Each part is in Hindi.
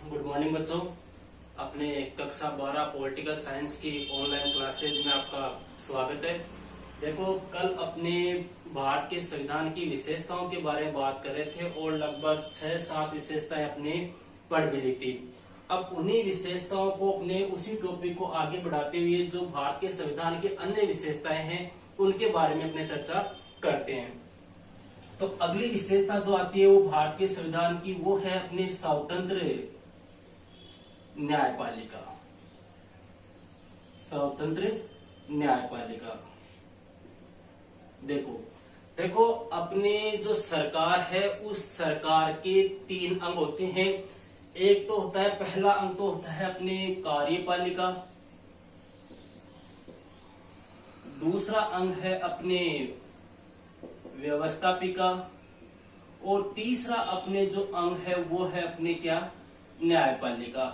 गुड मॉर्निंग बच्चों। अपने कक्षा 12 पॉलिटिकल साइंस की ऑनलाइन क्लासेज में आपका स्वागत है। देखो, कल अपने भारत के संविधान की विशेषताओं के बारे में बात कर रहे थे और लगभग 6-7 विशेषताएं अपने पढ़ भी ली थी। अब उन्हीं विशेषताओं को अपने उसी टॉपिक को आगे बढ़ाते हुए जो भारत के संविधान की अन्य विशेषताएं हैं उनके बारे में अपने चर्चा करते हैं। तो अगली विशेषता जो आती है वो भारत के संविधान की, वो है अपनी स्वतंत्र न्यायपालिका। स्वतंत्र न्यायपालिका। देखो अपने जो सरकार है उस सरकार के 3 अंग होते हैं। एक तो होता है, पहला अंग तो होता है अपने कार्यपालिका, दूसरा अंग है अपने व्यवस्थापिका और तीसरा अपने जो अंग है वो है अपने क्या, न्यायपालिका।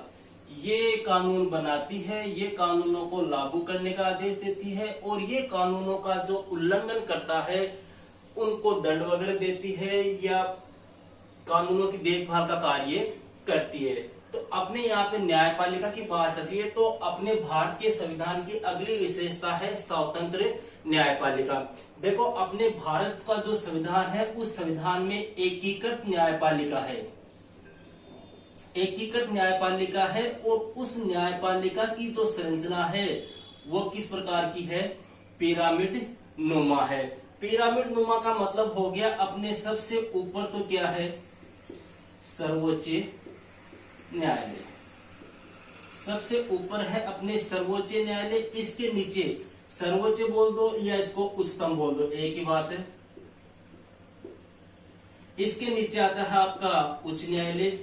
ये कानून बनाती है, ये कानूनों को लागू करने का आदेश देती है और ये कानूनों का जो उल्लंघन करता है उनको दंड वगैरह देती है या कानूनों की देखभाल का कार्य करती है। तो अपने यहाँ पे न्यायपालिका की बात चल रही है, तो अपने भारत के संविधान की अगली विशेषता है स्वतंत्र न्यायपालिका। देखो, अपने भारत का जो संविधान है उस संविधान में एकीकृत न्यायपालिका है, एकीकृत न्यायपालिका है और उस न्यायपालिका की जो संरचना है वो किस प्रकार की है, पिरामिड नुमा है। पिरामिड नुमा का मतलब हो गया अपने सबसे ऊपर तो क्या है, सर्वोच्च न्यायालय। सबसे ऊपर है अपने सर्वोच्च न्यायालय, इसके नीचे सर्वोच्च बोल दो या इसको उच्चतम बोल दो, एक ही बात है। इसके नीचे आता है आपका उच्च न्यायालय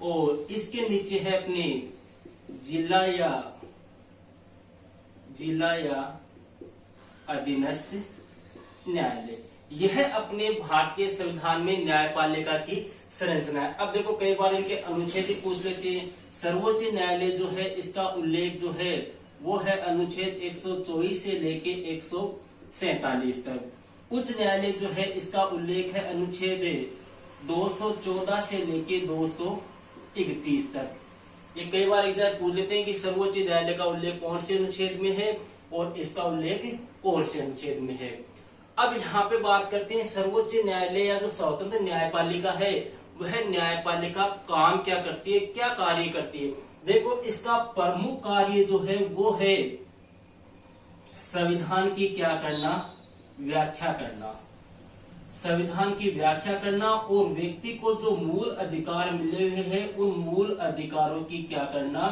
और इसके नीचे है अपने जिला या अधीनस्थ न्यायालय। यह अपने भारत के संविधान में न्यायपालिका की संरचना है। अब देखो, कई बार इनके अनुच्छेद ही पूछ लेते हैं। सर्वोच्च न्यायालय जो है इसका उल्लेख जो है वो है अनुच्छेद 124 से लेके 147 तक। उच्च न्यायालय जो है इसका उल्लेख है अनुच्छेद 214 से लेके 231 तक। ये कई बार एग्जाम पूछ लेते हैं कि सर्वोच्च न्यायालय का उल्लेख कौन से अनुच्छेद में है और इसका उल्लेख कौन से अनुच्छेद में है। अब यहाँ पे बात करते हैं सर्वोच्च न्यायालय या जो स्वतंत्र न्यायपालिका है वह न्यायपालिका काम क्या करती है, क्या कार्य करती है। देखो, इसका प्रमुख कार्य जो है वो है संविधान की क्या करना, व्याख्या करना। संविधान की व्याख्या करना और व्यक्ति को जो मूल अधिकार मिले हुए हैं उन मूल अधिकारों की क्या करना,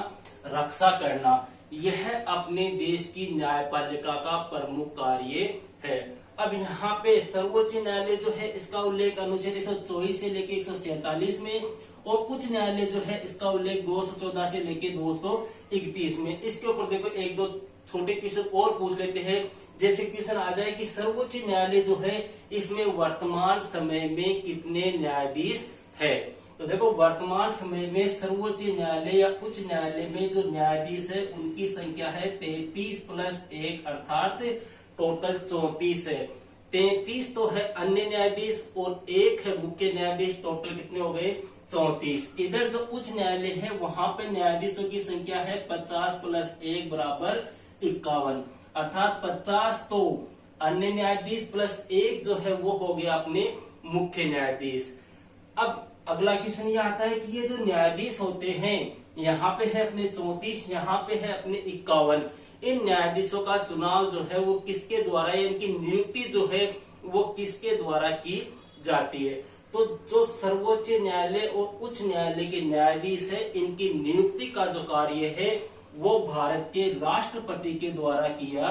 रक्षा करना। यह अपने देश की न्यायपालिका का प्रमुख कार्य है। अब यहाँ पे सर्वोच्च न्यायालय जो है इसका उल्लेख अनुच्छेद 124 से लेके 147 में और उच्च न्यायालय जो है इसका उल्लेख 214 से लेके 231 में। इसके ऊपर देखो एक दो छोटे क्वेश्चन और पूछ लेते हैं। जैसे क्वेश्चन आ जाए कि सर्वोच्च न्यायालय जो है इसमें वर्तमान समय में कितने न्यायाधीश है। तो देखो, वर्तमान समय में सर्वोच्च न्यायालय या उच्च न्यायालय में जो न्यायाधीश है उनकी संख्या है 33 + 1 अर्थात टोटल 34 है। 33 तो है अन्य न्यायाधीश और 1 है मुख्य न्यायाधीश। टोटल कितने हो गए, 34। इधर जो उच्च न्यायालय है वहां पे न्यायाधीशों की संख्या है 50 + 1 = 51 अर्थात 50 तो अन्य न्यायाधीश प्लस 1 जो है वो हो गया अपने मुख्य न्यायाधीश। अब अगला क्वेश्चन ये आता है कि ये जो न्यायाधीश होते हैं यहाँ पे है अपने 34, यहाँ पे है अपने 51। इन न्यायाधीशों का चुनाव जो है वो किसके द्वारा, इनकी नियुक्ति जो है वो किसके द्वारा की जाती है। तो जो सर्वोच्च न्यायालय और उच्च न्यायालय के न्यायाधीश है इनकी नियुक्ति का जो कार्य है वो भारत के राष्ट्रपति के द्वारा किया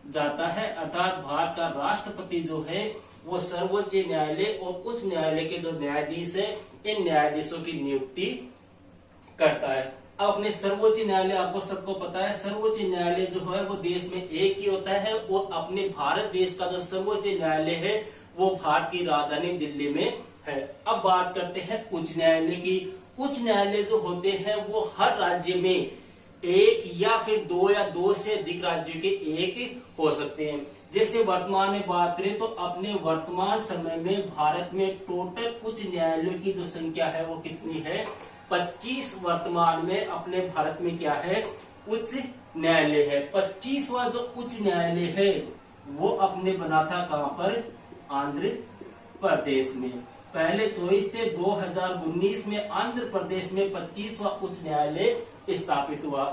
जाता है। अर्थात भारत का राष्ट्रपति जो है वो सर्वोच्च न्यायालय और उच्च न्यायालय के जो न्यायाधीश है इन न्यायाधीशों की नियुक्ति करता है। अब अपने सर्वोच्च न्यायालय आपको सबको पता है, सर्वोच्च न्यायालय जो है वो देश में एक ही होता है और अपने भारत देश का जो सर्वोच्च न्यायालय है वो भारत की राजधानी दिल्ली में है। अब बात करते हैं उच्च न्यायालय की। उच्च न्यायालय जो होते हैं वो हर राज्य में एक या फिर दो या दो से अधिक राज्यों के एक हो सकते हैं। जैसे वर्तमान में बात करें तो अपने वर्तमान समय में भारत में टोटल उच्च न्यायालयों की जो संख्या है वो कितनी है? 25 वर्तमान में अपने भारत में क्या है? उच्च न्यायालय है। 25वां जो उच्च न्यायालय है वो अपने बना था कहां पर? आंध्र प्रदेश में। पहले 24 थे, 2019 में आंध्र प्रदेश में 25वां उच्च न्यायालय स्थापित हुआ।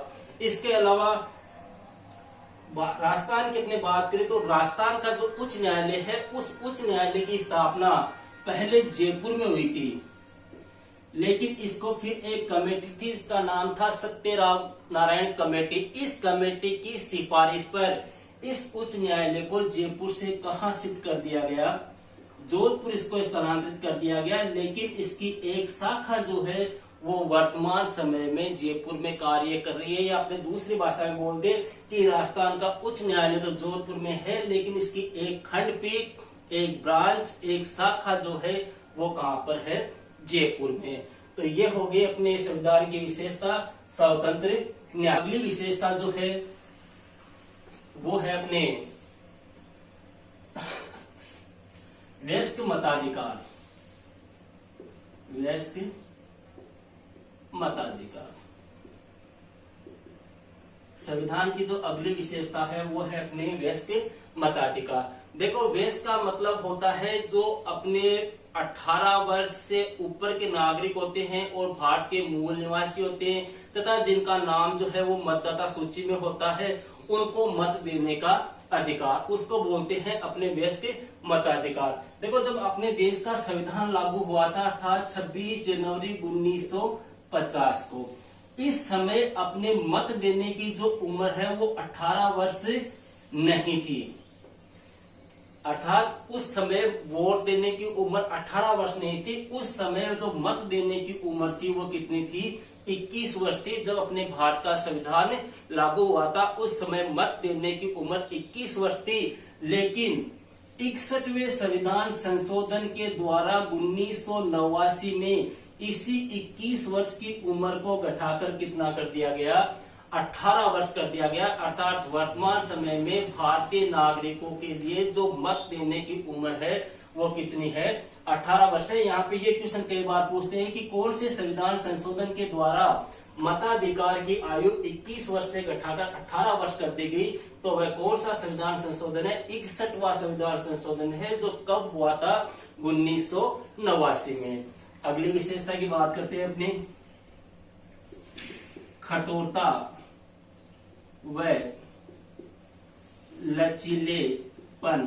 इसके अलावा राजस्थान की अपने बात करें तो राजस्थान का जो उच्च न्यायालय है उस उच्च न्यायालय की स्थापना पहले जयपुर में हुई थी, लेकिन इसको फिर एक कमेटी थी, इसका नाम था सत्यराम नारायण कमेटी। इस कमेटी की सिफारिश पर इस उच्च न्यायालय को जयपुर से कहां शिफ्ट कर दिया गया? जोधपुर इसको स्थानांतरित कर दिया गया। लेकिन इसकी एक शाखा जो है वो वर्तमान समय में जयपुर में कार्य कर रही है, या अपने दूसरी भाषा में बोल दे कि राजस्थान का उच्च न्यायालय तो जोधपुर में है, लेकिन इसकी एक खंडपीठ, एक ब्रांच, एक शाखा जो है वो कहां पर है? जयपुर में। तो ये हो गई अपने संविधान की विशेषता, स्वतंत्र न्याय। अगली विशेषता जो है वो है अपने वयस्क मताधिकार। वयस्क मताधिकार संविधान की जो अगली विशेषता है वो है अपने वयस्क मताधिकार। देखो, वयस्क का मतलब होता है जो अपने 18 वर्ष से ऊपर के नागरिक होते हैं और भारत के मूल निवासी होते हैं, तथा जिनका नाम जो है वो मतदाता सूची में होता है, उनको मत देने का अधिकार, उसको बोलते हैं अपने वयस्क मताधिकार। देखो, जब अपने देश का संविधान लागू हुआ था अर्थात 26 जनवरी 1950 को, इस समय अपने मत देने की जो उम्र है वो 18 वर्ष नहीं थी। अर्थात उस समय वोट देने की उम्र 18 वर्ष नहीं थी। उस समय जो मत देने की उम्र थी वो कितनी थी? 21 वर्ष थी। जब अपने भारत का संविधान लागू हुआ था उस समय मत देने की उम्र 21 वर्ष थी। लेकिन 61वें संविधान संशोधन के द्वारा 1989 में इसी 21 वर्ष की उम्र को घटाकर कितना कर दिया गया? 18 वर्ष कर दिया गया। अर्थात वर्तमान समय में भारतीय नागरिकों के लिए जो मत देने की उम्र है वो कितनी है? 18 वर्ष है। यहाँ पे ये क्वेश्चन कई बार पूछते हैं कि कौन से संविधान संशोधन के द्वारा मताधिकार की आयु 21 वर्ष से घटाकर 18 वर्ष कर दी गई? तो वह कौन सा संविधान संशोधन है? 61वां संविधान संशोधन है, जो कब हुआ था? 1989 में। अगली विशेषता की बात करते हैं अपने कठोरता व लचीलेपन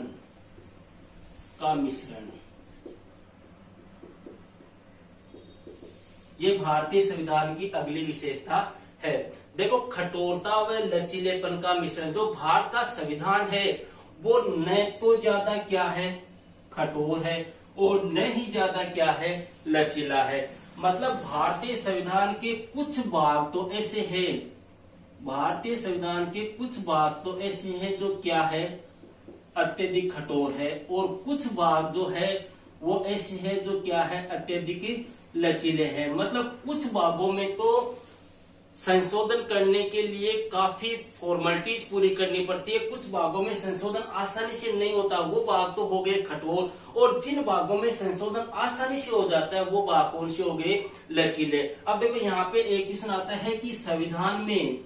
का मिश्रण। ये भारतीय संविधान की अगली विशेषता है। देखो, कठोरता व लचीलेपन का मिश्रण। जो भारत का संविधान है वो न तो ज्यादा क्या है? कठोर है, और न ही ज्यादा क्या है? लचीला है। मतलब भारतीय संविधान के कुछ भाग तो ऐसे हैं, भारतीय संविधान के कुछ भाग तो ऐसे हैं जो क्या है? अत्यधिक कठोर है, और कुछ भाग जो है वो ऐसे हैं जो क्या है? अत्यधिक लचीले हैं। मतलब कुछ भागों में तो संशोधन करने के लिए काफी फॉर्मेलिटीज पूरी करनी पड़ती है, कुछ भागों में संशोधन आसानी से नहीं होता, वो भाग तो हो गए कठोर, और जिन भागों में संशोधन आसानी से हो जाता है वो भाग कौन से हो गए? लचीले। अब देखो, यहाँ पे एक क्वेश्चन आता है कि संविधान में,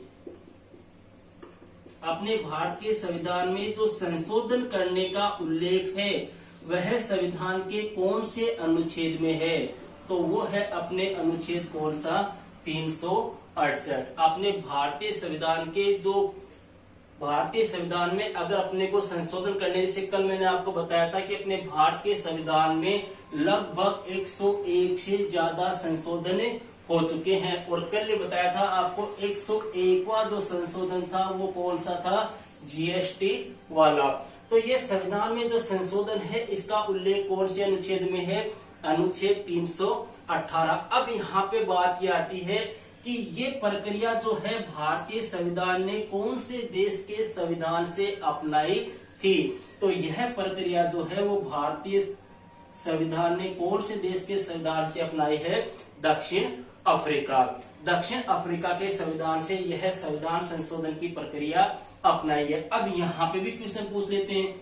अपने भारत के संविधान में जो संशोधन करने का उल्लेख है वह संविधान के कौन से अनुच्छेद में है? तो वो है अपने अनुच्छेद कौन सा? 368। अपने भारतीय संविधान के जो भारतीय संविधान में अगर अपने को संशोधन करने, जैसे कल मैंने आपको बताया था कि अपने भारत के संविधान में लगभग 101 से ज्यादा संशोधन हो चुके हैं, और कल ये बताया था आपको 101वां जो संशोधन था वो कौन सा था? जीएसटी वाला। तो ये संविधान में जो संशोधन है इसका उल्लेख कौन से अनुच्छेद में है? अनुच्छेद 318। अब यहाँ पे बात ये आती है कि ये प्रक्रिया जो है भारतीय संविधान ने कौन से देश के संविधान से अपनाई थी? तो यह प्रक्रिया जो है वो भारतीय संविधान ने कौन से देश के संविधान से अपनाई है? दक्षिण अफ्रीका। दक्षिण अफ्रीका के संविधान से यह संविधान संशोधन की प्रक्रिया अपनाई है। अब यहाँ पे भी क्वेश्चन पूछ लेते हैं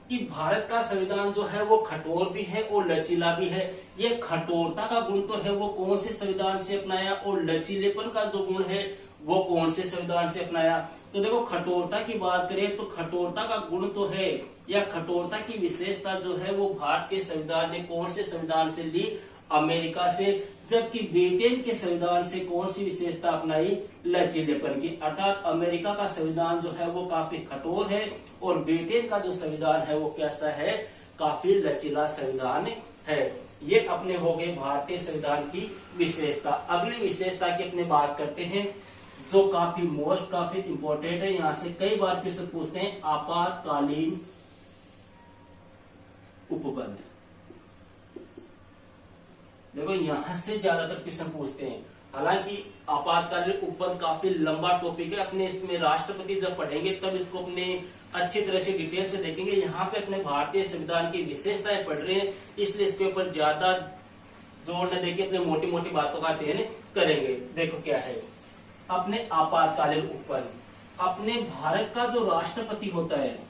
कि भारत का संविधान जो है वो कठोर भी है और लचीला भी है। ये कठोरता का गुण तो है वो कौन से संविधान से अपनाया, और लचीलेपन का जो गुण है वो कौन से संविधान से अपनाया? तो देखो, कठोरता की बात करें तो कठोरता का गुण तो है, या कठोरता की विशेषता जो है वो भारत के संविधान ने कौन से संविधान से ली? अमेरिका से। जबकि ब्रिटेन के संविधान से कौन सी विशेषता अपनाई? लचीलेपन की। अर्थात अमेरिका का संविधान जो है वो काफी कठोर है और ब्रिटेन का जो संविधान है वो कैसा है? काफी लचीला संविधान है। ये अपने हो गए भारतीय संविधान की विशेषता। अगली विशेषता की अपने बात करते हैं जो काफी इंपॉर्टेंट है। यहाँ से कई बार क्वेश्चन पूछते हैं, आपातकालीन उपबंध। देखो, यहां से ज्यादातर क्वेश्चन पूछते हैं। हालांकि आपातकालीन उपबंध काफी लंबा टॉपिक है, अपने इसमें राष्ट्रपति जब पढ़ेंगे तब इसको अपने अच्छी तरह से डिटेल से देखेंगे। यहाँ पे अपने भारतीय संविधान की विशेषताएं पढ़ रहे हैं, इसलिए इसके ऊपर ज्यादा जोर न देके अपने मोटी मोटी बातों का अध्ययन करेंगे। देखो क्या है अपने आपातकालीन उपबंध। अपने भारत का जो राष्ट्रपति होता है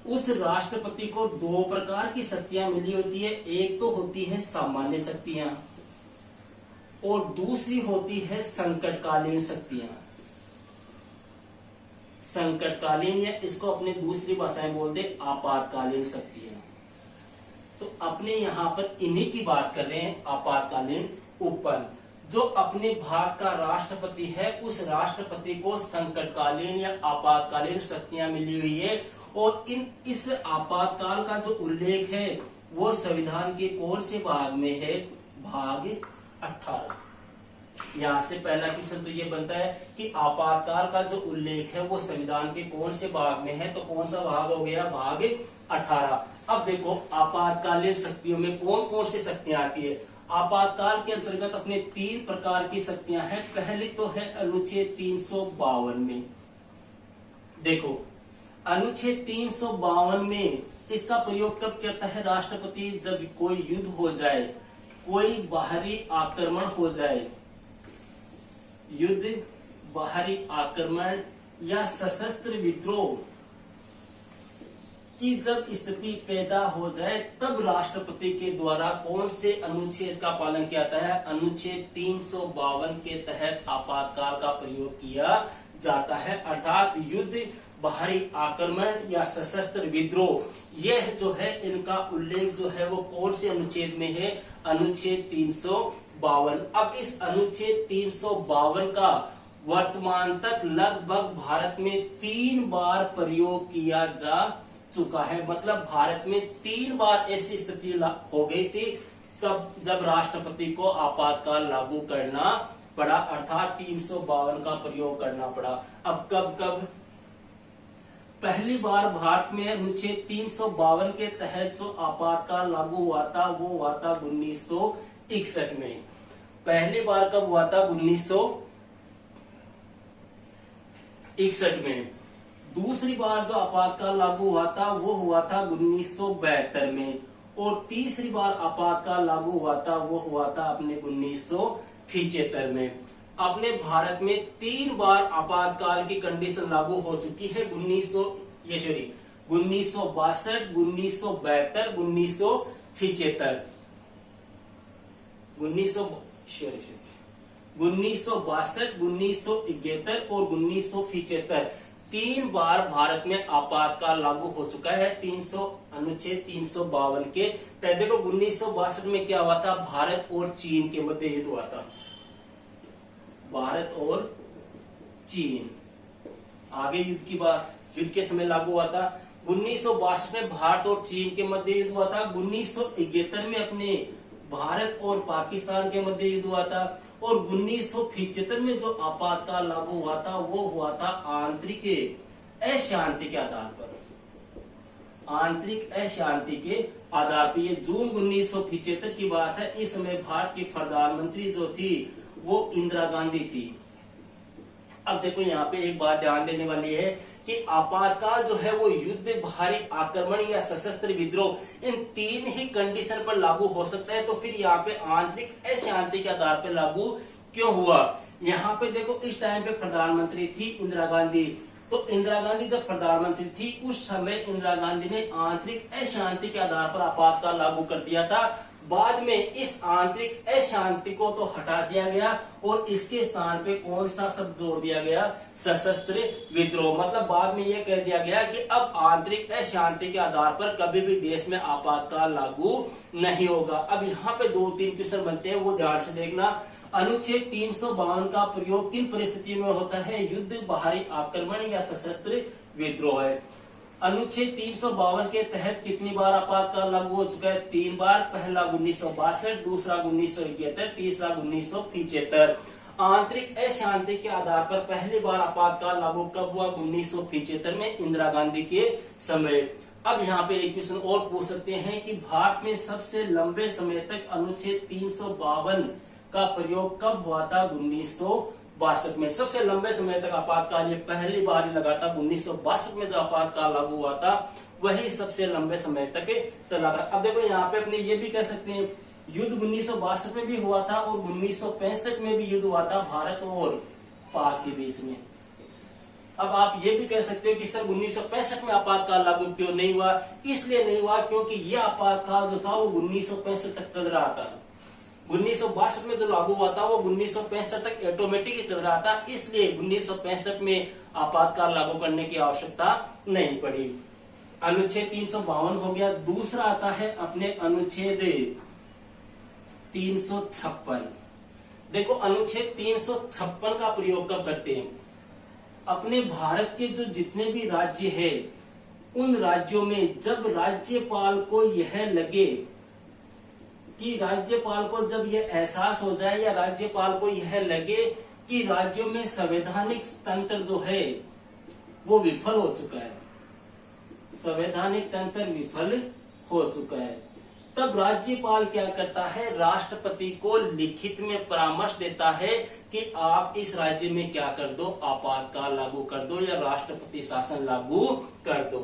उस राष्ट्रपति को दो प्रकार की शक्तियां मिली होती है। एक तो होती है सामान्य शक्तियां और दूसरी होती है संकटकालीन शक्तियां। संकटकालीन, या इसको अपने दूसरी भाषाएं बोल दे आपातकालीन शक्तियां। तो अपने यहाँ पर इन्हीं की बात कर रहे हैं, आपातकालीन उपबंध। जो अपने भारत का राष्ट्रपति है उस राष्ट्रपति को संकटकालीन या आपातकालीन शक्तियां मिली हुई है, और इस आपातकाल का जो उल्लेख है वो संविधान के कौन से भाग में है? भाग 18। यहाँ से पहला क्वेश्चन तो ये बनता है कि आपातकाल का जो उल्लेख है वो संविधान के कौन से भाग में है? तो कौन सा भाग हो गया? भाग 18। अब देखो, आपातकालीन शक्तियों में कौन कौन सी शक्तियां आती है? आपातकाल के अंतर्गत अपने 3 प्रकार की शक्तियां हैं। पहली तो है अनुच्छेद 352 में। देखो, अनुच्छेद 352 में इसका प्रयोग कब करता है राष्ट्रपति? जब कोई युद्ध हो जाए, कोई बाहरी आक्रमण हो जाए, युद्ध, बाहरी आक्रमण या सशस्त्र विद्रोह की जब स्थिति पैदा हो जाए तब राष्ट्रपति के द्वारा कौन से अनुच्छेद का पालन किया जाता है? अनुच्छेद 352 के तहत आपातकाल का प्रयोग किया जाता है। अर्थात युद्ध, बाहरी आक्रमण या सशस्त्र विद्रोह, यह जो है इनका उल्लेख जो है वो कौन से अनुच्छेद में है? अनुच्छेद 352। अब इस अनुच्छेद 352 का वर्तमान तक लगभग भारत में 3 बार प्रयोग किया जा चुका है। मतलब भारत में 3 बार ऐसी स्थिति हो गई थी तब जब राष्ट्रपति को आपातकाल लागू करना पड़ा, अर्थात 352 का प्रयोग करना पड़ा। अब कब? पहली बार भारत में अनुच्छेद 352 के तहत जो आपातकाल लागू हुआ था वो हुआ था 1961 में। पहली बार कब हुआ था? 1961 में। दूसरी बार जो आपातकाल लागू हुआ था वो हुआ था 1972 में, और तीसरी बार आपातकाल लागू हुआ था वो हुआ था अपने 1975 में। अपने भारत में 3 बार आपातकाल की कंडीशन लागू हो चुकी है। 1962, 1972, 1972, 1971 और 1975। 3 बार भारत में आपातकाल लागू हो चुका है अनुच्छेद 352 के तहत। देखो, 1962 में क्या हुआ था? भारत और चीन के मध्य युद्ध हुआ था। भारत और चीन, आगे युद्ध की बात, युद्ध के समय लागू हुआ था। 1962 में भारत और चीन के मध्य युद्ध हुआ था। 1971 में अपने भारत और पाकिस्तान के मध्य युद्ध हुआ था, और 1975 में जो आपातकाल लागू हुआ था वो हुआ था आंतरिक अशांति के आधार पर। आंतरिक अशांति के आधार पर ये जून 1975 की बात है। इस समय भारत की प्रधानमंत्री जो थी वो इंदिरा गांधी थी। अब देखो, यहाँ पे एक बात ध्यान देने वाली है कि आपातकाल जो है वो युद्ध, भारी आक्रमण या सशस्त्र विद्रोह, इन तीन ही कंडीशन पर लागू हो सकता है। तो फिर यहाँ पे आंतरिक अशांति के आधार पर लागू क्यों हुआ? यहाँ पे देखो, इस टाइम पे प्रधानमंत्री थी इंदिरा गांधी। तो इंदिरा गांधी जब प्रधानमंत्री थी उस समय इंदिरा गांधी ने आंतरिक अशांति के आधार पर आपातकाल लागू कर दिया था। बाद में इस आंतरिक अशांति को तो हटा दिया गया और इसके स्थान पे कौन सा शब्द जोड़ दिया गया? सशस्त्र विद्रोह। मतलब बाद में यह कह दिया गया कि अब आंतरिक अशांति के आधार पर कभी भी देश में आपातकाल लागू नहीं होगा। अब यहाँ पे 2-3 क्वेश्चन बनते हैं, वो ध्यान से देखना। अनुच्छेद 352 का प्रयोग किन परिस्थितियों में होता है? युद्ध, बाहरी आक्रमण या सशस्त्र विद्रोह है। अनुच्छेद 352 के तहत कितनी बार आपातकाल लागू हो चुका है? 3 बार। पहला 1962, दूसरा 1971, तीसरा 1975। आंतरिक अशांति के आधार पर पहली बार आपातकाल लागू कब हुआ? 1975 में, इंदिरा गांधी के समय। अब यहाँ पे एक क्वेश्चन और पूछ सकते हैं कि भारत में सबसे लंबे समय तक अनुच्छेद 352 का प्रयोग कब हुआ था? 1962 में। सबसे लंबे समय तक आपातकाल ये पहली बार लगा था 1962 में, जब आपातकाल लागू हुआ था वही सबसे लंबे समय तक चला था। अब देखो यहाँ पे अपने ये भी कह सकते हैं युद्ध 1962 में भी हुआ था और 1965 में भी युद्ध हुआ था भारत और पाक के बीच में। अब आप ये भी कह सकते हो कि सर 1965 में आपातकाल लागू क्यों नहीं हुआ? इसलिए नहीं हुआ क्योंकि यह आपातकाल जो था वो 1965 तक चल रहा था। 1962 में जो लागू हुआ था वो 1965 तक ऑटोमेटिक ही चल रहा था, इसलिए 1965 में आपातकाल लागू करने की आवश्यकता नहीं पड़ी। अनुच्छेद 352 हो गया। दूसरा आता है अपने अनुच्छेद 356। देखो, अनुच्छेद 356 का प्रयोग कब करते हैं? अपने भारत के जो जितने भी राज्य है उन राज्यों में जब राज्यपाल को यह लगे कि राज्यपाल को जब यह एहसास हो जाए या राज्यपाल को यह लगे कि राज्यों में संवैधानिक तंत्र जो है वो विफल हो चुका है, संवैधानिक तंत्र विफल हो चुका है, तब राज्यपाल क्या करता है? राष्ट्रपति को लिखित में परामर्श देता है कि आप इस राज्य में क्या कर दो? आपातकाल लागू कर दो या राष्ट्रपति शासन लागू कर दो।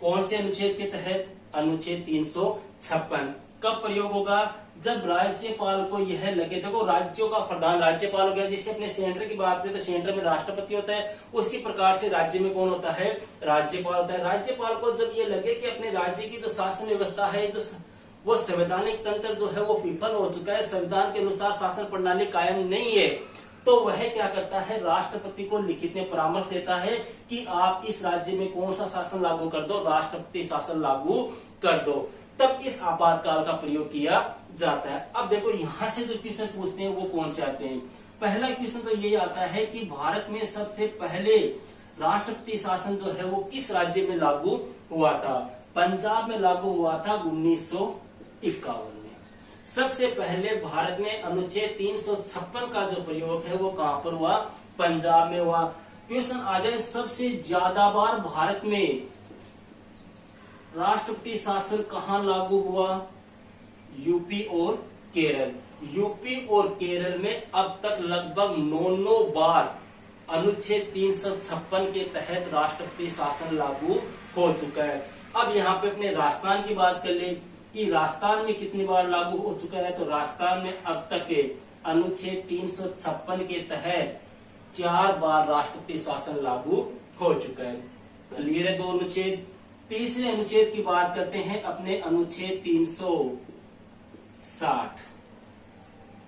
कौन से अनुच्छेद के तहत? अनुच्छेद 356। कब प्रयोग होगा? जब राज्यपाल को यह लगे। देखो, राज्यों का प्रधान राज्यपाल हो गया, जिससे अपने सेंटर की बात करें तो सेंटर में राष्ट्रपति होता है, उसी प्रकार से राज्य में कौन होता है? राज्यपाल होता है। राज्यपाल को जब ये लगे कि अपने राज्य की जो शासन व्यवस्था है, जो वो संवैधानिक तंत्र जो है वो विफल हो चुका है, संविधान के अनुसार शासन प्रणाली कायम नहीं है, तो वह क्या करता है? राष्ट्रपति को लिखित में परामर्श देता है कि आप इस राज्य में कौन सा शासन लागू कर दो? राष्ट्रपति शासन लागू कर दो। तब इस आपातकाल का प्रयोग किया जाता है। अब देखो, यहां से जो क्वेश्चन पूछते हैं वो कौन से आते हैं? पहला क्वेश्चन तो ये आता है कि भारत में सबसे पहले राष्ट्रपति शासन जो है वो किस राज्य में लागू हुआ था? पंजाब में लागू हुआ था 1951 में। सबसे पहले भारत में अनुच्छेद 356 का जो प्रयोग है वो कहां पर हुआ? पंजाब में हुआ। क्वेश्चन आ जाए, सबसे ज्यादा बार भारत में राष्ट्रपति शासन कहां लागू हुआ? यूपी और केरल। यूपी और केरल में अब तक लगभग 9 बार अनुच्छेद 356 के तहत राष्ट्रपति शासन लागू हो चुका है। अब यहाँ पे अपने राजस्थान की बात कर ले कि राजस्थान में कितनी बार लागू हो चुका है, तो राजस्थान में अब तक अनुच्छेद 356 के तहत 4 बार राष्ट्रपति शासन लागू हो चुका है। क्लियर है 2 अनुच्छेद। तीसरे अनुच्छेद की बात करते हैं, अपने अनुच्छेद 360।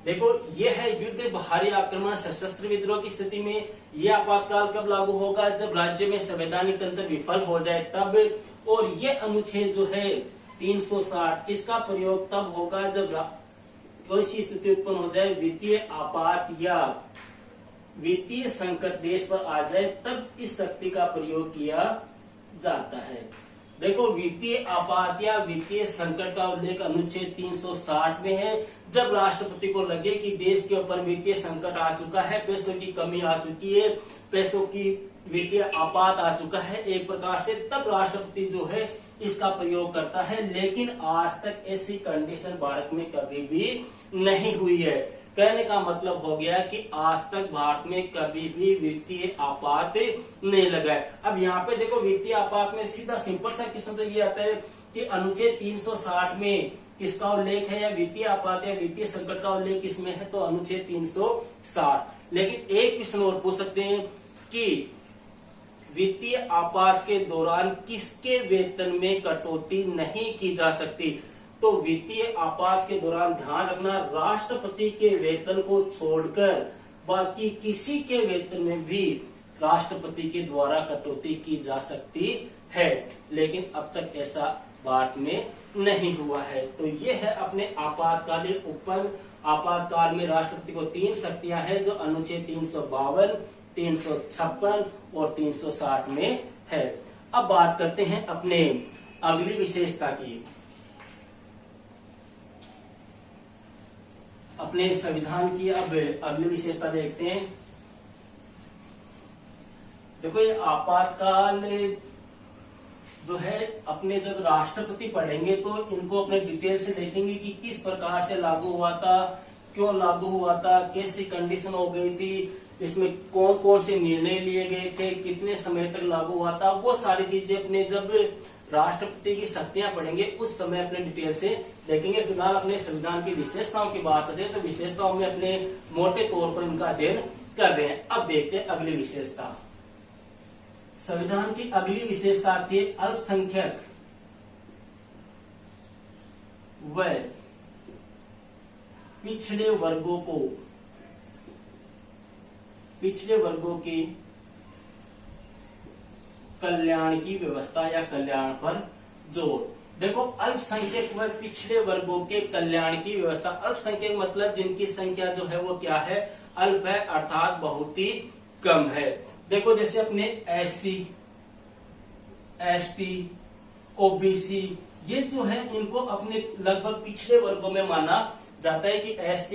देखो, यह है युद्ध, बाहरी आक्रमण, सशस्त्र विद्रोह की स्थिति में यह आपातकाल कब लागू होगा? जब राज्य में संवैधानिक तंत्र विफल हो जाए तब। और यह अनुच्छेद जो है 360, इसका प्रयोग तब होगा जब कोई सी स्थिति उत्पन्न हो जाए, वित्तीय आपात या वित्तीय संकट देश पर आ जाए, तब इस शक्ति का प्रयोग किया जाता है। देखो, वित्तीय आपात या वित्तीय संकट का उल्लेख अनुच्छेद 360 में है। जब राष्ट्रपति को लगे कि देश के ऊपर वित्तीय संकट आ चुका है, पैसों की कमी आ चुकी है, पैसों की वित्तीय आपात आ चुका है एक प्रकार से, तब राष्ट्रपति जो है इसका प्रयोग करता है, लेकिन आज तक ऐसी कंडीशन भारत में कभी भी नहीं हुई है। कहने का मतलब हो गया कि आज तक भारत में कभी भी वित्तीय आपात नहीं लगा है। अब यहाँ पे देखो वित्तीय आपात में सीधा सिंपल सा क्वेश्चन तो ये आता है कि अनुच्छेद 360 में किसका उल्लेख है, या वित्तीय आपात या वित्तीय संकट का उल्लेख किसमें है, तो अनुच्छेद 360। लेकिन एक क्वेश्चन और पूछ सकते हैं कि वित्तीय आपात के दौरान किसके वेतन में कटौती नहीं की जा सकती, तो वित्तीय आपात के दौरान ध्यान रखना राष्ट्रपति के वेतन को छोड़कर बाकी किसी के वेतन में भी राष्ट्रपति के द्वारा कटौती की जा सकती है, लेकिन अब तक ऐसा भारत में नहीं हुआ है। तो ये है अपने आपातकालीन उपबंध। आपातकाल में राष्ट्रपति को 3 शक्तियां हैं जो अनुच्छेद 352, 356 और 360 में है। अब बात करते हैं अपने अगली विशेषता की। अपने संविधान की अब अगली विशेषता देखते हैं। देखो ये आपातकाल जो है अपने जब राष्ट्रपति पढ़ेंगे तो इनको अपने डिटेल से देखेंगे कि किस प्रकार से लागू हुआ था, क्यों लागू हुआ था, कैसी कंडीशन हो गई थी, इसमें कौन कौन से निर्णय लिए गए थे, कितने समय तक लागू हुआ था, वो सारी चीजें अपने जब राष्ट्रपति की शक्तियां पढ़ेंगे उस समय अपने डिटेल से देखेंगे। फिलहाल अपने संविधान की विशेषताओं की बात करें तो विशेषताओं में अपने मोटे तौर पर उनका अध्ययन कर रहे हैं। अब देखते हैं अगली विशेषता। संविधान की अगली विशेषता आती है अल्पसंख्यक व पिछड़े वर्गों की कल्याण की व्यवस्था या कल्याण पर जोर। देखो अल्पसंख्यक व पिछड़े वर्गों के कल्याण की व्यवस्था। अल्पसंख्यक मतलब जिनकी संख्या जो है वो क्या है, अल्प है, अर्थात बहुत ही कम है। देखो जैसे अपने SC, ST, OBC ये जो है इनको अपने लगभग पिछड़े वर्गों में माना जाता है कि SC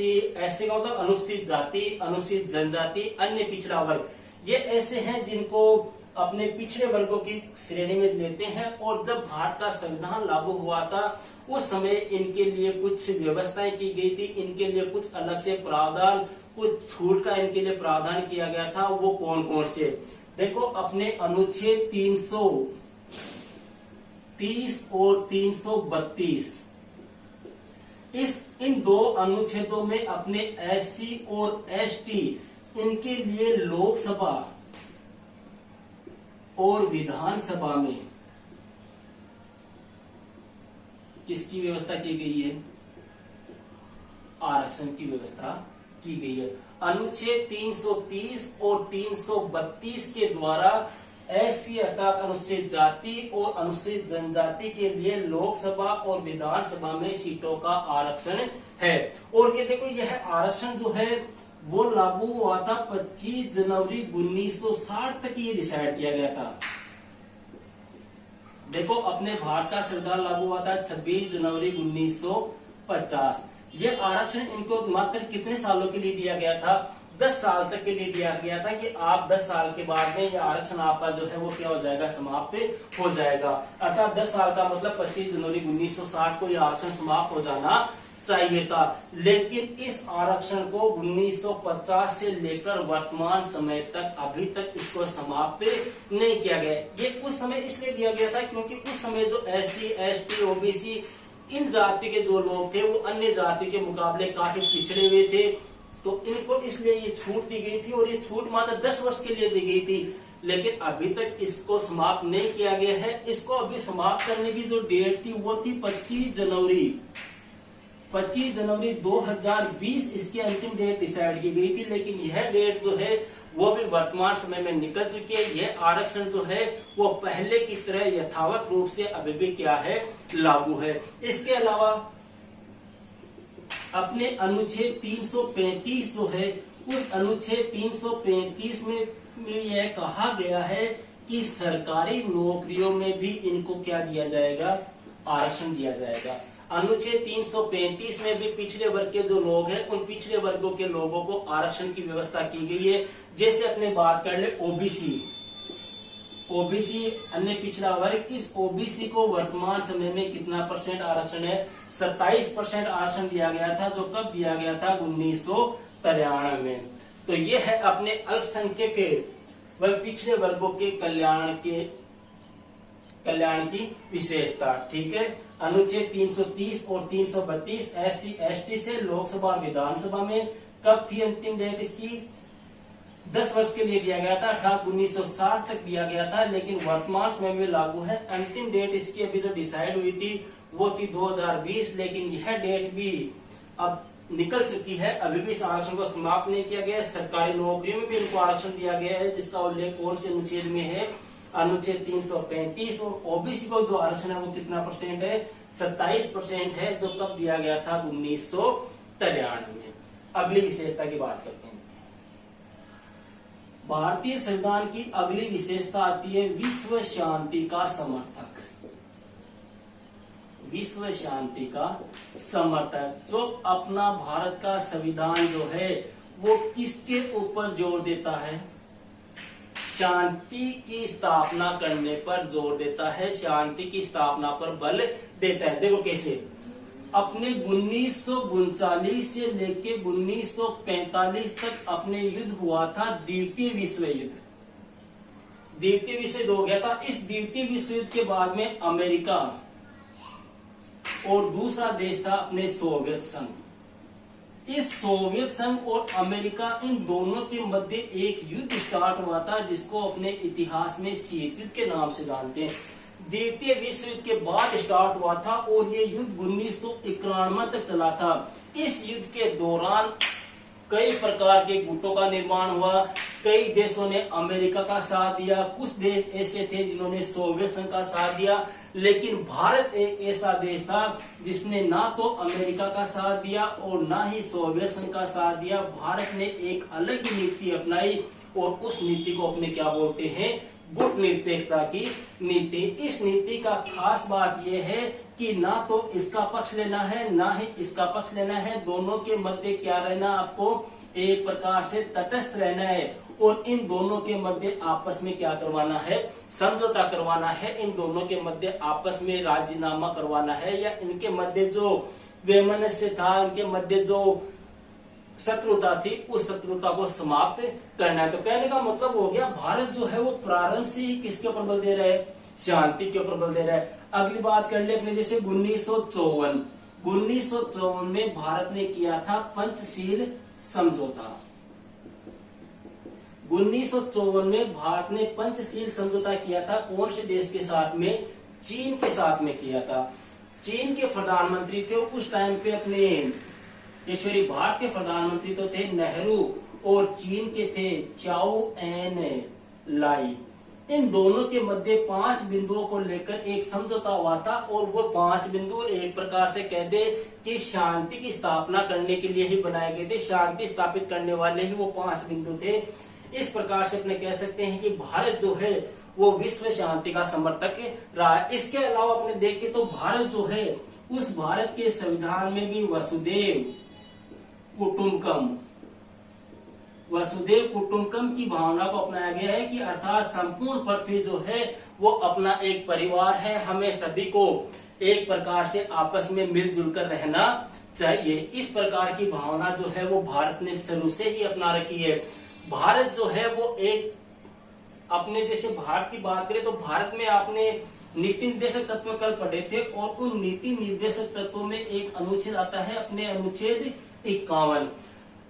का मतलब अनुसूचित जाति, अनुसूचित जनजाति, अन्य पिछड़ा वर्ग, ये ऐसे हैं जिनको अपने पिछड़े वर्गों की श्रेणी में लेते हैं। और जब भारत का संविधान लागू हुआ था उस समय इनके लिए कुछ व्यवस्थाएं की गई थी, इनके लिए कुछ अलग से प्रावधान, कुछ छूट का इनके लिए प्रावधान किया गया था। वो कौन कौन से, देखो अपने अनुच्छेद 330 और 332 इन 2 अनुच्छेदों में अपने SC और ST इनके लिए लोकसभा और विधानसभा में किसकी व्यवस्था की गई है, आरक्षण की व्यवस्था की गई है। अनुच्छेद 330 और 332 के द्वारा SC अर्थात अनुसूचित जाति और अनुसूचित जनजाति के लिए लोकसभा और विधानसभा में सीटों का आरक्षण है। और ये देखो यह आरक्षण जो है वो लागू हुआ था 25 जनवरी 1960 तक ये डिसाइड किया गया था। देखो अपने भारत का संविधान लागू हुआ था 26 जनवरी 1950। ये आरक्षण इनको मात्र कितने सालों के लिए दिया गया था, 10 साल तक के लिए दिया गया था कि आप 10 साल के बाद में ये आरक्षण आपका जो है वो क्या हो जाएगा, समाप्त हो जाएगा। अर्थात 10 साल का मतलब 25 जनवरी 1960 को ये आरक्षण समाप्त हो जाना चाहिए था। लेकिन इस आरक्षण को 1950 से लेकर वर्तमान समय तक अभी तक इसको समाप्त नहीं किया गया। ये उस समय इसलिए दिया गया था क्योंकि उस समय जो SC, ST, OBC इन जाति के जो लोग थे वो अन्य जाति के मुकाबले काफी पिछड़े हुए थे, तो इनको इसलिए ये छूट दी गई थी। और ये छूट मात्र 10 वर्ष के लिए दी गई थी, लेकिन अभी तक इसको समाप्त नहीं किया गया है। इसको अभी समाप्त करने की जो डेट थी वो थी 25 जनवरी 2020 इसकी अंतिम डेट डिसाइड की गई थी। लेकिन यह डेट जो है वो भी वर्तमान समय में निकल चुकी है। यह आरक्षण जो है वो पहले की तरह यथावत रूप से अभी भी क्या है, लागू है। इसके अलावा अपने अनुच्छेद 335 जो है उस अनुच्छेद 335 में यह कहा गया है कि सरकारी नौकरियों में भी इनको क्या दिया जाएगा, आरक्षण दिया जाएगा। अनुच्छेद 335 में भी पिछड़े वर्ग के जो लोग हैं उन पिछड़े वर्गों के लोगों को आरक्षण की व्यवस्था की गई है। जैसे अपने बात कर ले OBC, ओबीसी अन्य पिछड़ा वर्ग, इस ओबीसी को वर्तमान समय में कितना परसेंट आरक्षण है? 27% आरक्षण दिया गया था, जो कब दिया गया था? 1993 में। तो ये है अपने अल्पसंख्यक व पिछड़े वर्गों के कल्याण की विशेषता। ठीक है। अनुच्छेद 330 और 332 SC ST से लोकसभा विधानसभा में कब थी अंतिम डेट इसकी? 10 वर्ष के लिए दिया गया था, अर्थात 1960 तक दिया गया था, लेकिन वर्तमान समय में लागू है। अंतिम डेट इसकी अभी जो डिसाइड हुई थी वो थी 2020, लेकिन यह डेट भी अब निकल चुकी है। अभी भी इस आरक्षण को समाप्त नहीं किया गया है। सरकारी नौकरियों में भी इनको आरक्षण दिया गया है, जिसका उल्लेख कौन से अनुच्छेद में है? अनुच्छेद 335। और ओबीसी को जो आरक्षण है वो कितना परसेंट है? 27% है, जो कब दिया गया था? 1993 में। अगली विशेषता की बात करते हैं। भारतीय संविधान की अगली विशेषता आती है विश्व शांति का समर्थक। विश्व शांति का समर्थक, जो अपना भारत का संविधान जो है वो किसके ऊपर जोर देता है? शांति की स्थापना करने पर जोर देता है, शांति की स्थापना पर बल देता है। देखो कैसे, अपने 1939 से लेके 1945 तक अपने युद्ध हुआ था, द्वितीय विश्व युद्ध। द्वितीय विश्व युद्ध हो गया था। इस द्वितीय विश्व युद्ध के बाद में अमेरिका और दूसरा देश था अपने सोवियत संघ। इस सोवियत संघ और अमेरिका, इन दोनों के मध्य एक युद्ध स्टार्ट हुआ था, जिसको अपने इतिहास में शीत युद्ध के नाम से जानते हैं। द्वितीय विश्व युद्ध के बाद स्टार्ट हुआ था और ये युद्ध 1991 तक चला था। इस युद्ध के दौरान कई प्रकार के गुटों का निर्माण हुआ। कई देशों ने अमेरिका का साथ दिया, कुछ देश ऐसे थे जिन्होंने सोवियत संघ का साथ दिया, लेकिन भारत एक ऐसा देश था जिसने ना तो अमेरिका का साथ दिया और ना ही सोवियत संघ का साथ दिया। भारत ने एक अलग नीति अपनाई और उस नीति को अपने क्या बोलते हैं? गुट निरपेक्षता की नीति। इस नीति का खास बात यह है कि ना तो इसका पक्ष लेना है ना ही इसका पक्ष लेना है, दोनों के मध्य क्या रहना? आपको एक प्रकार से तटस्थ रहना है और इन दोनों के मध्य आपस में क्या करवाना है? समझौता करवाना है। इन दोनों के मध्य आपस में राजीनामा करवाना है, या इनके मध्य जो वैमनस्य था, इनके मध्य जो शत्रुता थी, उस शत्रुता को समाप्त करना है। तो कहने का मतलब हो गया, भारत जो है वो प्रारंभ से ही किसके ऊपर बल दे रहा है? शांति के ऊपर बल दे रहा है। अगली बात कर ले अपने, जैसे 1954 में भारत ने किया था पंचशील समझौता। 1954 में भारत ने पंचशील समझौता किया था। कौन से देश के साथ में? चीन के साथ में किया था। चीन के प्रधानमंत्री थे उस टाइम पे अपने ईश्वरी, भारत के प्रधानमंत्री तो थे नेहरू और चीन के थे चाओ एन लाई। इन दोनों के मध्य 5 बिंदुओं को लेकर एक समझौता हुआ था और वो 5 बिंदु एक प्रकार से कह दे कि शांति की स्थापना करने के लिए ही बनाए गए थे, शांति स्थापित करने वाले ही वो 5 बिंदु थे। इस प्रकार से अपने कह सकते हैं कि भारत जो है वो विश्व शांति का समर्थक रहा है। इसके अलावा अपने देखें तो भारत जो है, उस भारत के संविधान में भी वसुदेव कुटुंबकम की भावना को अपनाया गया है कि अर्थात संपूर्ण पृथ्वी जो है वो अपना एक परिवार है, हमें सभी को एक प्रकार से आपस में मिलजुल कर रहना चाहिए। इस प्रकार की भावना जो है वो भारत ने शुरू से ही अपना रखी है। भारत जो है वो एक अपने जैसे भारत की बात करें तो भारत में आपने नीति निर्देशक तत्व कल पढ़े थे और उन नीति निर्देशक तत्वों में एक अनुच्छेद आता है अपने अनुच्छेद 51।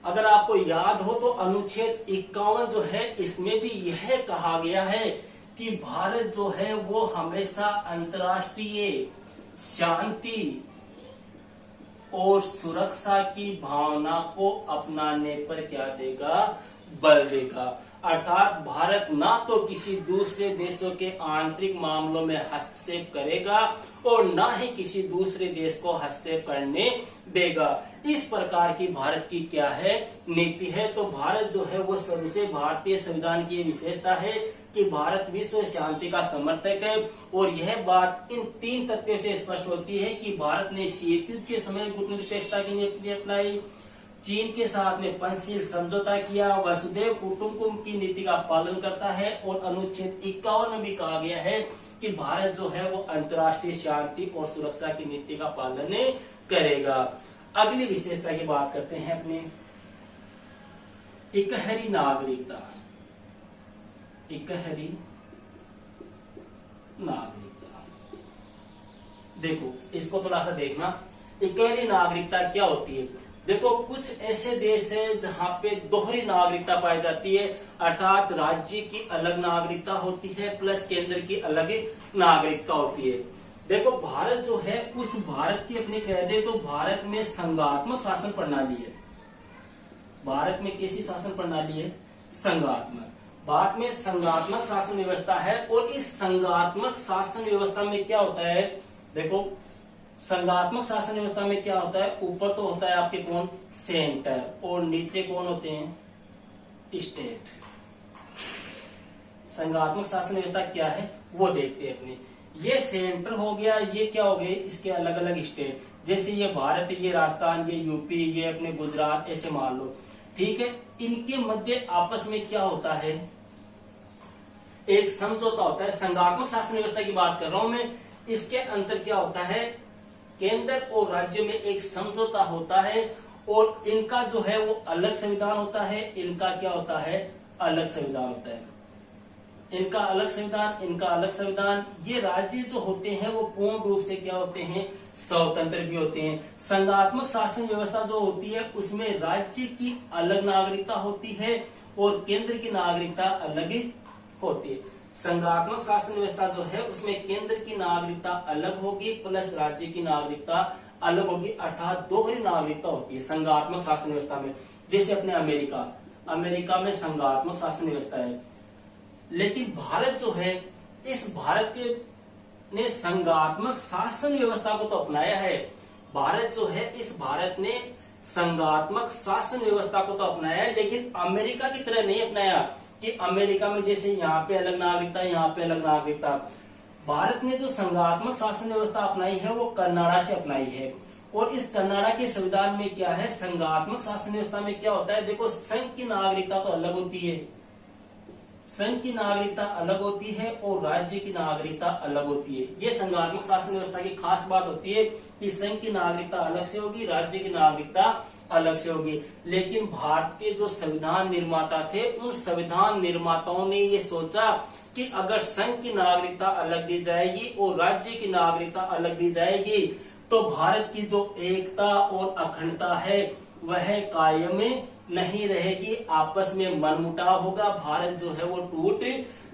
अगर आपको याद हो तो अनुच्छेद 51 जो है इसमें भी यह कहा गया है कि भारत जो है वो हमेशा अंतर्राष्ट्रीय शांति और सुरक्षा की भावना को अपनाने पर क्या देगा? बल देगा। अर्थात भारत ना तो किसी दूसरे देशों के आंतरिक मामलों में हस्तक्षेप करेगा और ना ही किसी दूसरे देश को हस्तक्षेप करने देगा। इस प्रकार की भारत की क्या है? नीति है। तो भारत जो है वो शुरू से, भारतीय संविधान की विशेषता है कि भारत विश्व शांति का समर्थक है और यह बात इन 3 तथ्यों से स्पष्ट होती है कि भारत ने शीत युद्ध के समय गुट निरपेक्षता की नीति अपनाई, चीन के साथ में पंचशील समझौता किया, वसुधैव कुटुंबकम की नीति का पालन करता है और अनुच्छेद 51 में भी कहा गया है कि भारत जो है वो अंतर्राष्ट्रीय शांति और सुरक्षा की नीति का पालन करेगा। अगली विशेषता की बात करते हैं अपने इकहरी नागरिकता। इकहरी नागरिकता, देखो इसको थोड़ा सा देखना। इकहरी नागरिकता क्या होती है? देखो कुछ ऐसे देश है जहां पे दोहरी नागरिकता पाई जाती है, अर्थात राज्य की अलग नागरिकता होती है प्लस केंद्र की अलग नागरिकता होती है। देखो भारत जो है, उस भारत की अपने कह दे तो भारत में संघात्मक शासन प्रणाली है। भारत में कैसी शासन प्रणाली है? संघात्मक। भारत में संघात्मक शासन व्यवस्था है और इस संघात्मक शासन व्यवस्था में क्या होता है? देखो संघात्मक शासन व्यवस्था में क्या होता है? ऊपर तो होता है आपके कौन? सेंटर, और नीचे कौन होते हैं? स्टेट। संघात्मक शासन व्यवस्था क्या है वो देखते हैं अपने। ये सेंटर हो गया, ये क्या हो गए? इसके अलग अलग स्टेट, जैसे ये भारत, ये राजस्थान, ये यूपी, ये अपने गुजरात, ऐसे मान लो, ठीक है। इनके मध्य आपस में क्या होता है? एक समझौता होता है। संघात्मक शासन व्यवस्था की बात कर रहा हूं मैं। इसके अंतर क्या होता है? केंद्र और राज्य में एक समझौता होता है और इनका जो है वो अलग संविधान होता है, इनका क्या होता है? अलग संविधान होता है। इनका अलग संविधान, इनका अलग संविधान। ये राज्य जो होते हैं वो पूर्ण रूप से क्या होते हैं? स्वतंत्र भी होते हैं। संघात्मक शासन व्यवस्था जो होती है उसमें राज्य की अलग नागरिकता होती है और केंद्र की नागरिकता अलग होती है। संघात्मक शासन व्यवस्था जो है उसमें केंद्र की नागरिकता अलग होगी प्लस राज्य की नागरिकता अलग होगी, अर्थात दोहरी नागरिकता होती है संघात्मक शासन व्यवस्था में। जैसे अपने अमेरिका में संघात्मक शासन व्यवस्था है, लेकिन भारत जो है, इस भारत के ने संघात्मक शासन व्यवस्था को तो अपनाया है। भारत जो है, इस भारत ने संघात्मक शासन व्यवस्था को तो अपनाया है, लेकिन अमेरिका की तरह नहीं अपनाया कि अमेरिका में जैसे यहाँ पे अलग नागरिकता, यहाँ पे अलग नागरिकता। भारत ने जो संघात्मक शासन व्यवस्था अपनाई है वो कनाडा से अपनाई है। और इस कनाडा के संविधान में क्या है? संघात्मक शासन व्यवस्था में क्या होता है? देखो संघ की नागरिकता तो अलग होती है, संघ की नागरिकता अलग होती है और राज्य की नागरिकता अलग होती है। ये संघात्मक शासन व्यवस्था की खास बात होती है कि संघ की नागरिकता अलग से होगी, राज्य की नागरिकता अलग से होगी। लेकिन भारत के जो संविधान निर्माता थे, उन संविधान निर्माताओं ने ये सोचा कि अगर संघ की नागरिकता अलग दी जाएगी और राज्य की नागरिकता अलग दी जाएगी तो भारत की जो एकता और अखंडता है वह कायम नहीं रहेगी, आपस में मनमुटाव होगा, भारत जो है वो टूट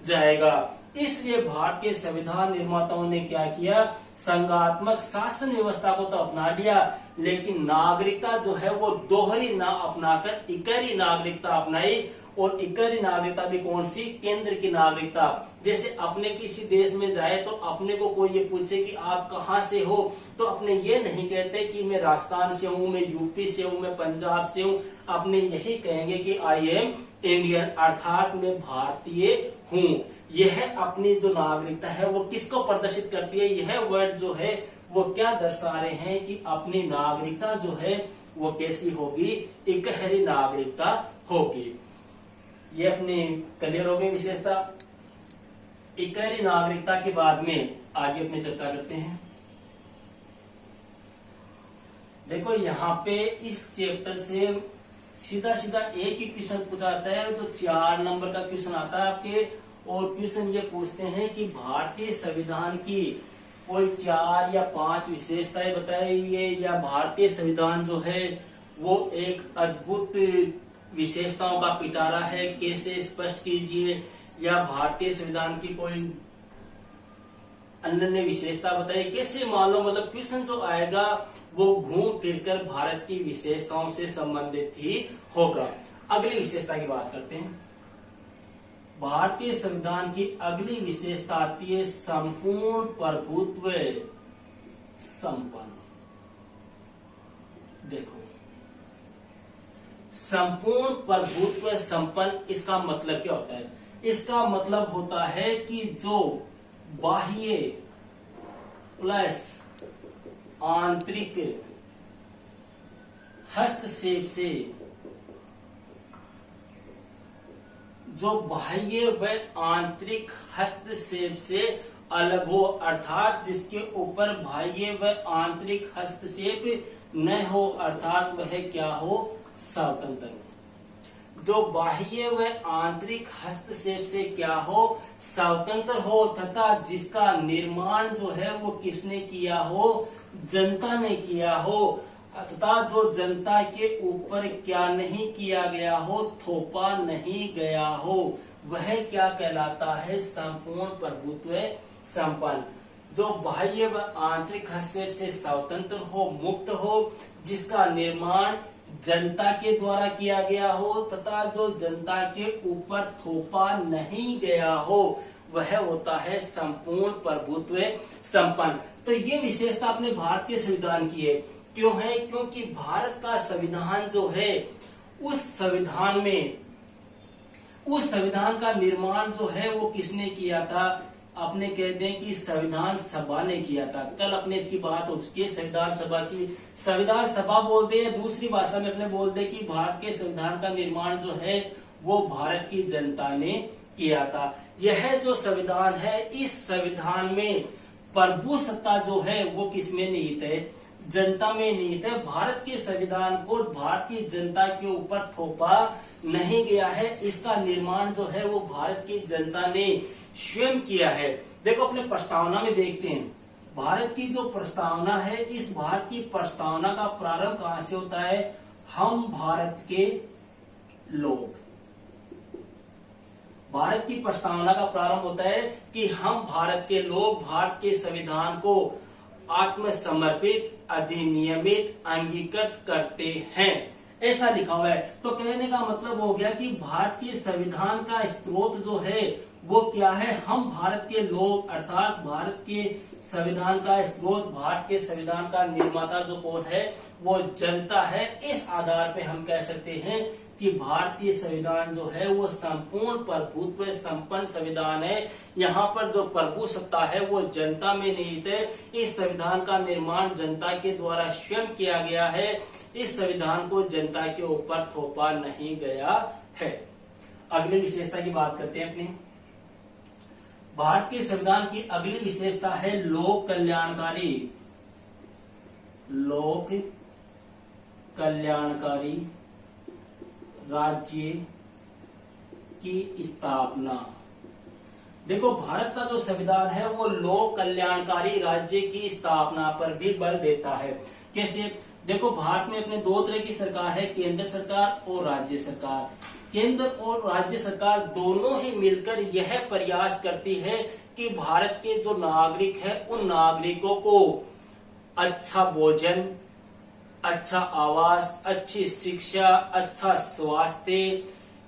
जाएगा। इसलिए भारत के संविधान निर्माताओं ने क्या किया? संघात्मक शासन व्यवस्था को तो अपना लिया, लेकिन नागरिकता जो है वो दोहरी ना अपनाकर इकहरी नागरिकता अपनाई। और इकहरी नागरिकता भी कौन सी? केंद्र की नागरिकता। जैसे अपने किसी देश में जाए तो अपने को कोई ये पूछे कि आप कहाँ से हो, तो अपने ये नहीं कहते कि मैं राजस्थान से हूँ, मैं यूपी से हूँ, मैं पंजाब से हूँ। अपने यही कहेंगे कि आई एम इंडियन, अर्थात मैं भारतीय हूँ। यह अपनी जो नागरिकता है वो किसको प्रदर्शित करती है? यह वर्ड जो है वो क्या दर्शा रहे हैं कि अपनी नागरिकता जो है वो कैसी होगी? इकहरी नागरिकता होगी। ये अपनी क्लियर हो गई विशेषता। इकहरी नागरिकता के बाद में आगे अपनी चर्चा करते हैं। देखो यहाँ पे इस चैप्टर से सीधा सीधा एक ही क्वेश्चन पूछा जाता है, जो 4 नंबर का क्वेश्चन आता है आपके। और क्वेश्चन ये पूछते हैं कि भारतीय संविधान की कोई 4 या 5 विशेषताएं बताइए, या भारतीय संविधान जो है वो एक अद्भुत विशेषताओं का पिटारा है, कैसे स्पष्ट कीजिए। या भारतीय संविधान की कोई अनन्य विशेषता बताइए, कैसे मान लो। मतलब क्वेश्चन जो आएगा वो घूम फिरकर भारत की विशेषताओं से संबंधित ही होगा। अगली विशेषता की बात करते हैं। भारतीय संविधान की अगली विशेषता आती है संपूर्ण प्रभुत्व संपन्न। देखो संपूर्ण प्रभुत्व संपन्न, इसका मतलब क्या होता है? इसका मतलब होता है कि जो बाह्य प्लस आंतरिक हस्तक्षेप से जो बाह्य व आंतरिक हस्तक्षेप से अलग हो, अर्थात जिसके ऊपर बाह्य व आंतरिक हस्तक्षेप न हो, अर्थात वह क्या हो, स्वतंत्र। जो बाह्य व आंतरिक हस्तक्षेप से क्या हो, स्वतंत्र हो, तथा जिसका निर्माण जो है वो किसने किया हो, जनता ने किया हो, तथा जो जनता के ऊपर क्या नहीं किया गया हो, थोपा नहीं गया हो, वह क्या कहलाता है, संपूर्ण प्रभुत्व संपन्न। जो बाह्य व आंतरिक हस्तक्षेप से स्वतंत्र हो, मुक्त हो, जिसका निर्माण जनता के द्वारा किया गया हो, तथा जो जनता के ऊपर थोपा नहीं गया हो, वह होता है संपूर्ण प्रभुत्व संपन्न। तो ये विशेषता अपने भारत के संविधान की है। क्यों है? क्योंकि भारत का संविधान जो है, उस संविधान का निर्माण जो है वो किसने किया था, अपने कह दें कि संविधान सभा ने किया था। कल अपने इसकी बात हो चुकी है संविधान सभा की। संविधान सभा बोलते हैं, दूसरी भाषा में अपने बोलते हैं कि भारत के संविधान का निर्माण जो है वो भारत की जनता ने किया था। यह जो संविधान है, इस संविधान में प्रभु सत्ता जो है वो किसमें निहित है, जनता में निहित है। भारत के संविधान को भारतीय जनता के ऊपर थोपा नहीं गया है, इसका निर्माण जो है वो भारत की जनता ने स्वयं किया है। देखो अपने प्रस्तावना में देखते हैं, भारत की जो प्रस्तावना है, इस भारत की प्रस्तावना का प्रारंभ कहां से होता है, हम भारत के लोग। भारत की प्रस्तावना का प्रारंभ होता है कि हम भारत के लोग भारत के संविधान को आत्मसमर्पित, अधिनियमित, अंगीकृत करते हैं, ऐसा लिखा हुआ है। तो कहने का मतलब हो गया कि भारतीय संविधान का स्रोत जो है वो क्या है, हम भारत के लोग, अर्थात भारत के संविधान का स्रोत, भारत के संविधान का निर्माता जो कौन है, वो जनता है। इस आधार पे हम कह सकते हैं कि भारतीय संविधान जो है वो संपूर्ण प्रभुत्व संपन्न संविधान है। यहाँ पर जो प्रभु सत्ता है वो जनता में निहित है। इस संविधान का निर्माण जनता के द्वारा स्वयं किया गया है। इस संविधान को जनता के ऊपर थोपा नहीं गया है। अगली विशेषता की बात करते हैं अपने भारत के संविधान की। अगली विशेषता है लोक कल्याणकारी। लोक कल्याणकारी राज्य की स्थापना। देखो भारत का जो संविधान है वो लोक कल्याणकारी राज्य की स्थापना पर भी बल देता है। कैसे? देखो भारत में अपने दो तरह की सरकार है, केंद्र सरकार और राज्य सरकार। केंद्र और राज्य सरकार दोनों ही मिलकर यह प्रयास करती है कि भारत के जो नागरिक है उन नागरिकों को अच्छा भोजन, अच्छा आवास, अच्छी शिक्षा, अच्छा स्वास्थ्य,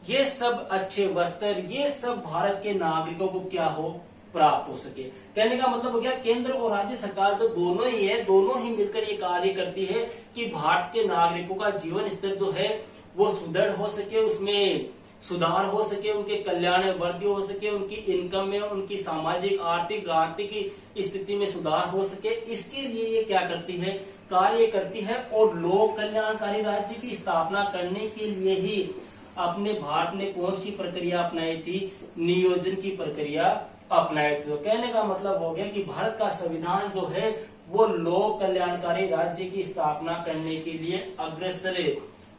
ये सब अच्छे वस्त्र, ये सब भारत के नागरिकों को क्या हो, प्राप्त हो सके। कहने का मतलब हो गया केंद्र और राज्य सरकार जो दोनों ही है, दोनों ही मिलकर ये कार्य करती है कि भारत के नागरिकों का जीवन स्तर जो है वो सुदृढ़ हो सके, उसमें सुधार हो सके, उनके कल्याण में वृद्धि हो सके, उनकी इनकम में, उनकी सामाजिक, आर्थिक, राजनीतिक स्थिति में सुधार हो सके। इसके लिए ये क्या करती है, कार्य करती है। और लोक कल्याणकारी राज्य की स्थापना करने के लिए ही अपने भारत ने कौन सी प्रक्रिया अपनाई थी, नियोजन की प्रक्रिया अपनाई थी। तो कहने का मतलब हो गया कि भारत का संविधान जो है वो लोक कल्याणकारी राज्य की स्थापना करने के लिए अग्रसर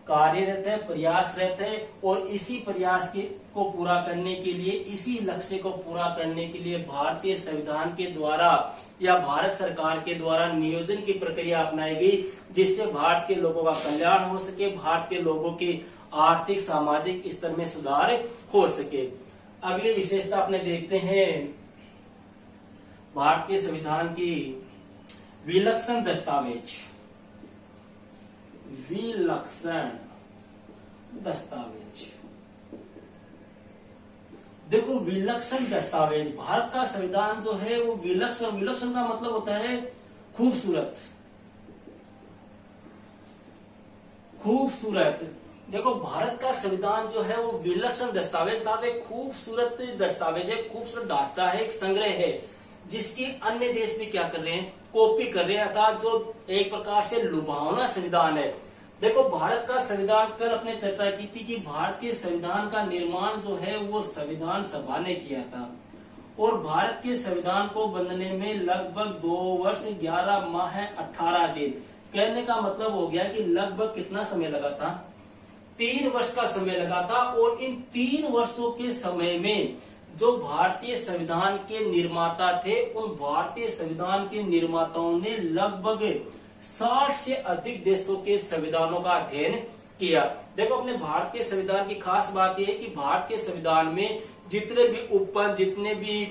कार्यरत है, प्रयासरत है। और इसी प्रयास को पूरा करने के लिए, इसी लक्ष्य को पूरा करने के लिए भारतीय संविधान के द्वारा या भारत सरकार के द्वारा नियोजन की प्रक्रिया अपनाई गई, जिससे भारत के लोगों का कल्याण हो सके, भारत के लोगों की आर्थिक सामाजिक स्तर में सुधार हो सके। अगली विशेषता अपने देखते हैं भारत के संविधान की विलक्षण दस्तावेज। विलक्षण दस्तावेज। देखो विलक्षण दस्तावेज, भारत का संविधान जो है वो विलक्षण, विलक्षण का मतलब होता है खूबसूरत, खूबसूरत। देखो भारत का संविधान जो है वो विलक्षण दस्तावेज था, एक खूबसूरत दस्तावेज है, खूबसूरत ढांचा है, एक संग्रह है, जिसकी अन्य देश भी क्या कर रहे हैं, कॉपी कर रहे हैं। अर्थात जो एक प्रकार से लुभावना संविधान है, देखो, भारत का संविधान, कल अपने चर्चा की थी कि भारतीय संविधान का निर्माण जो है वो संविधान सभा ने किया था, और भारत के संविधान को बनने में लगभग 2 वर्ष 11 माह 18 दिन। कहने का मतलब हो गया कि लगभग कितना समय लगा था, 3 वर्ष का समय लगा था। और इन 3 वर्षों के समय में जो भारतीय संविधान के निर्माता थे, उन भारतीय संविधान के निर्माताओं ने लगभग 60 से अधिक देशों के संविधानों का अध्ययन किया। देखो, अपने भारत के संविधान की खास बात यह है कि भारत के संविधान में जितने भी उपबंध, जितने भी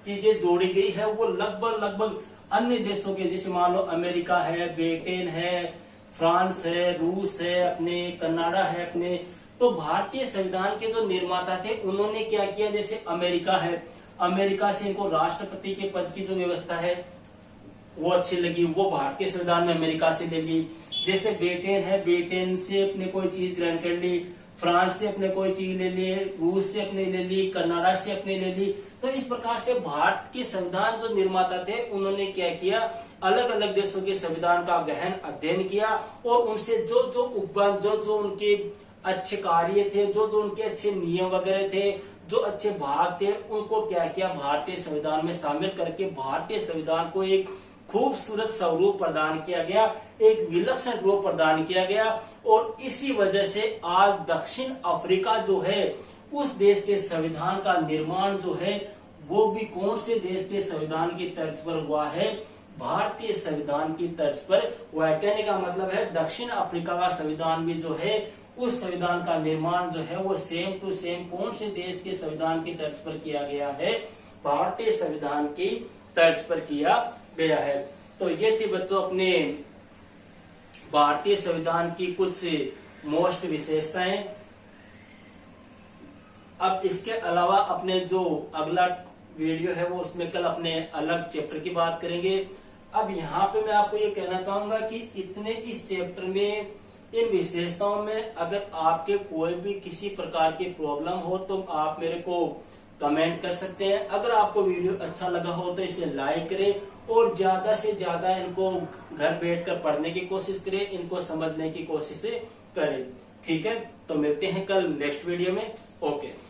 चीजें जोड़ी गई है, वो लगभग अन्य देशों के, जैसे मान लो अमेरिका है, ब्रिटेन है, फ्रांस है, रूस है, अपने कनाडा है अपने, तो भारतीय संविधान के जो निर्माता थे उन्होंने क्या किया, जैसे अमेरिका है, अमेरिका से इनको राष्ट्रपति के पद की जो व्यवस्था है वो अच्छी लगी, वो भारतीय संविधान में अमेरिका से ले ली। जैसे ब्रिटेन है, ब्रिटेन से अपने कोई चीज ग्रहण कर ली, फ्रांस से अपने कोई चीज ले ली, रूस से अपने ले ली, कनाडा से अपने ले ली। तो इस प्रकार से भारत के संविधान जो निर्माता थे उन्होंने क्या किया, अलग अलग देशों के संविधान का गहन अध्ययन किया, और उनसे जो जो उपबंध, जो जो उनके अच्छे कार्य थे, जो जो उनके अच्छे नियम वगैरह थे, जो अच्छे भाग थे, उनको क्या किया, भारतीय संविधान में शामिल करके भारतीय संविधान को एक खूबसूरत स्वरूप प्रदान किया गया, एक विलक्षण रूप प्रदान किया गया। और इसी वजह से आज दक्षिण अफ्रीका जो है, उस देश के संविधान का निर्माण जो है वो भी कौन से देश के संविधान की तर्ज पर हुआ है, भारतीय संविधान की तर्ज पर हुआ है। कहने का मतलब है दक्षिण अफ्रीका का संविधान भी जो है, उस संविधान का निर्माण जो है वो सेम टू सेम कौन से देश के संविधान की तर्ज पर किया गया है, भारतीय संविधान की तर्ज पर किया गया है। तो ये थी बच्चों अपने भारतीय संविधान की कुछ मोस्ट विशेषताएं। अब इसके अलावा अपने जो अगला वीडियो है वो उसमें कल अपने अलग चैप्टर की बात करेंगे। अब यहाँ पे मैं आपको ये कहना चाहूंगा कि इतने इस चैप्टर में, इन विशेषताओं में अगर आपके कोई भी किसी प्रकार की प्रॉब्लम हो तो आप मेरे को कमेंट कर सकते हैं। अगर आपको वीडियो अच्छा लगा हो तो इसे लाइक करें, और ज्यादा से ज्यादा इनको घर बैठकर पढ़ने की कोशिश करें, इनको समझने की कोशिश करें। ठीक है, तो मिलते हैं कल नेक्स्ट वीडियो में। ओके।